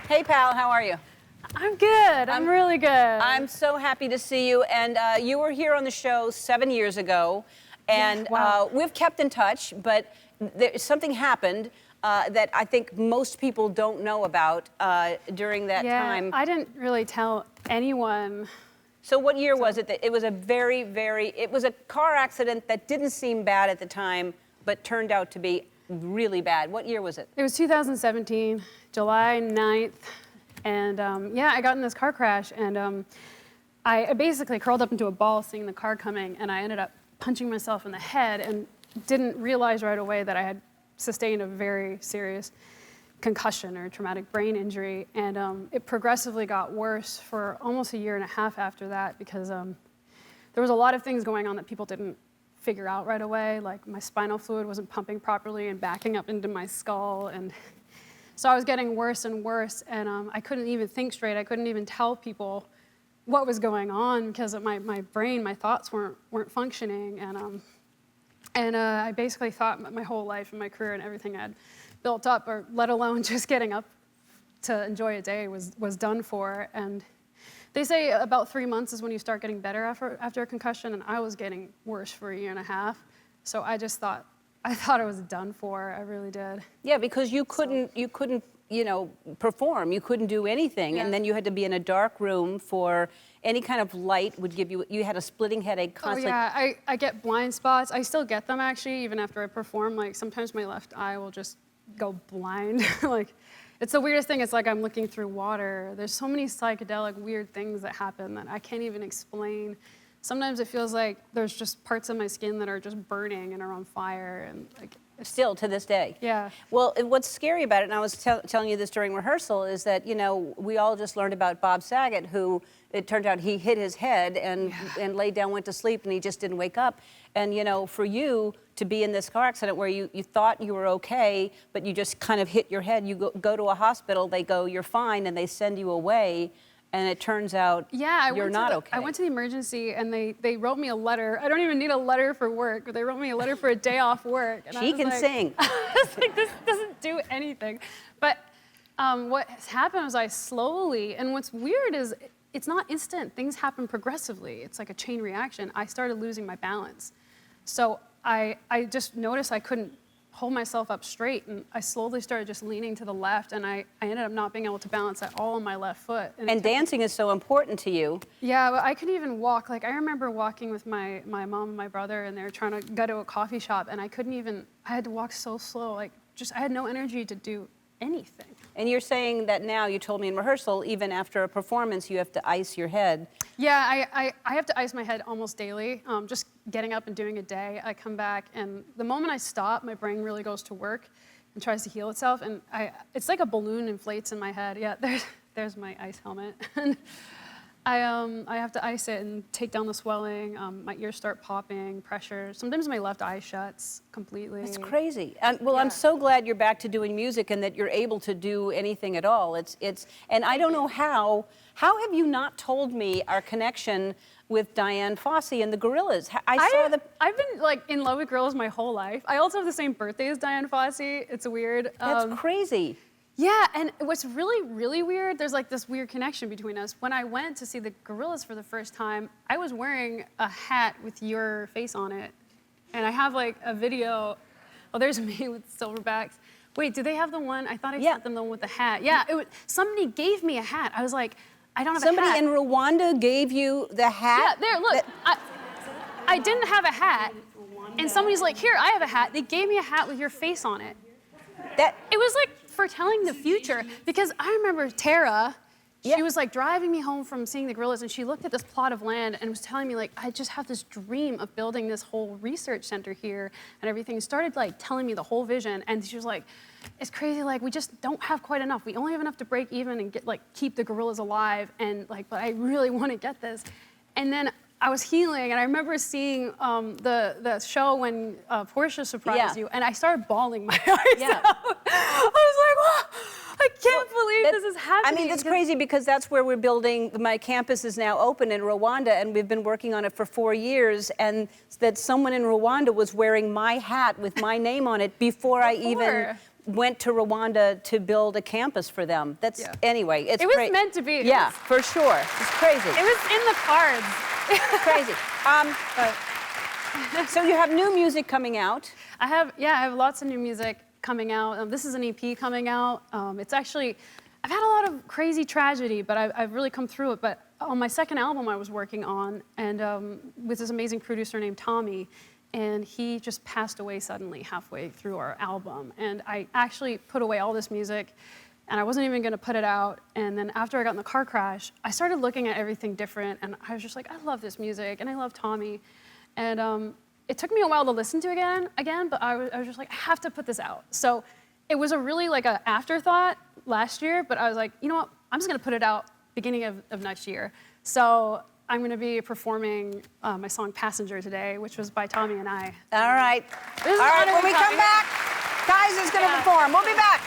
Hey, pal, how are you? I'm good. I'm really good. I'm so happy to see you. And you were here on the show 7 years ago, and Yeah, wow. we've kept in touch, but something happened that I think most people don't know about during that time. I didn't really tell anyone. So what year was it? It was a it was a car accident that didn't seem bad at the time, but turned out to be really bad. What year was it? It was 2017, July 9th. And I got in this car crash, and I basically curled up into a ball seeing the car coming, and I ended up punching myself in the head and didn't realize right away that I had sustained a very serious concussion or traumatic brain injury. And it progressively got worse for almost a year and a half after that, because there was a lot of things going on that people didn't figure out right away, like my spinal fluid wasn't pumping properly and backing up into my skull. And so I was getting worse and worse, and I couldn't even think straight. I couldn't even tell people what was going on because of my brain, my thoughts weren't functioning. And I basically thought my whole life and my career and everything I'd built up, or let alone just getting up to enjoy a day, was done for. And they say about 3 months is when you start getting better after a concussion, and I was getting worse for a year and a half. So I thought it was done for. I really did. Yeah, because you couldn't, perform. You couldn't do anything, Yeah. and then you had to be in a dark room for any kind of light would give you. You had a splitting headache constantly. Oh yeah, I get blind spots. I still get them actually, even after I perform. Like sometimes my left eye will just go blind. Like, it's the weirdest thing. It's like I'm looking through water. There's so many psychedelic, weird things that happen that I can't even explain. Sometimes it feels like there's just parts of my skin that are just burning and are on fire, and like. Still to this day. Yeah. Well, what's scary about it, and I was telling you this during rehearsal, is that, we all just learned about Bob Saget, who it turned out he hit his head and laid down, went to sleep, and he just didn't wake up. And, for you to be in this car accident where you thought you were okay, but you just kind of hit your head, you go to a hospital, they go, you're fine, and they send you away. And it turns out you're not okay. I went to the emergency, and they wrote me a letter. I don't even need a letter for work, but they wrote me a letter for a day off work. And She can sing. I was like, this doesn't do anything. But what has happened is I slowly, and what's weird is it's not instant. Things happen progressively. It's like a chain reaction. I started losing my balance. So I just noticed I couldn't hold myself up straight, and I slowly started just leaning to the left, and I ended up not being able to balance at all on my left foot. And dancing is so important to you. Yeah, but I couldn't even walk. Like, I remember walking with my mom and my brother, and they were trying to go to a coffee shop, and I had to walk so slow. Like, I had no energy to do anything. And you're saying that now, you told me in rehearsal, even after a performance, you have to ice your head. Yeah, I have to ice my head almost daily. Just getting up and doing a day, I come back, and the moment I stop, my brain really goes to work and tries to heal itself, and it's like a balloon inflates in my head. Yeah, there's my ice helmet. And I have to ice it and take down the swelling. My ears start popping, pressure. Sometimes my left eye shuts completely. It's crazy. Well, I'm so glad you're back to doing music and that you're able to do anything at all. And I don't know how have you not told me our connection with Dian Fossey and the Gorillas? I've been like in love with Gorillas my whole life. I also have the same birthday as Dian Fossey. It's weird. That's crazy. Yeah, and what's really, really weird, there's like this weird connection between us. When I went to see the Gorillas for the first time, I was wearing a hat with your face on it. And I have like a video. Oh, there's me with silverbacks. Wait, do they have the one? I thought I sent them the one with the hat. Yeah, somebody gave me a hat. I was like, I don't have a hat. Somebody in Rwanda gave you the hat? Yeah, there, look. I didn't have a hat. And somebody's like, here, I have a hat. They gave me a hat with your face on it. It was like foretelling the future, because I remember Tara, she was like driving me home from seeing the Gorillas, and she looked at this plot of land and was telling me like, I just have this dream of building this whole research center here and everything. Started like telling me the whole vision, and she was like, it's crazy, like we just don't have quite enough. We only have enough to break even and keep the Gorillas alive, and like, but I really want to get this. And then I was healing, and I remember seeing the show when Portia surprised you, and I started bawling my eyes out. I was like, whoa, I can't believe this is happening. I mean, that's crazy, because that's where we're building. My campus is now open in Rwanda, and we've been working on it for 4 years, and that someone in Rwanda was wearing my hat with my name on it before I even went to Rwanda to build a campus for them. That's anyway. It was meant to be. Yeah, for sure. It's crazy. It was in the cards. Crazy. So you have new music coming out. I have lots of new music coming out. This is an EP coming out. It's actually, I've had a lot of crazy tragedy, but I've really come through it. But on my second album I was working on, and with this amazing producer named Tommy, and he just passed away suddenly halfway through our album. And I actually put away all this music, and I wasn't even gonna put it out. And then after I got in the car crash, I started looking at everything different, and I was just like, I love this music, and I love Tommy. And it took me a while to listen to again, but I was just like, I have to put this out. So it was a really like an afterthought last year, but I was like, you know what, I'm just gonna put it out beginning of next year. So I'm gonna be performing my song Passenger today, which was by Tommy and I. All right. All right, when we come back, Kiesza's gonna perform. We'll be back.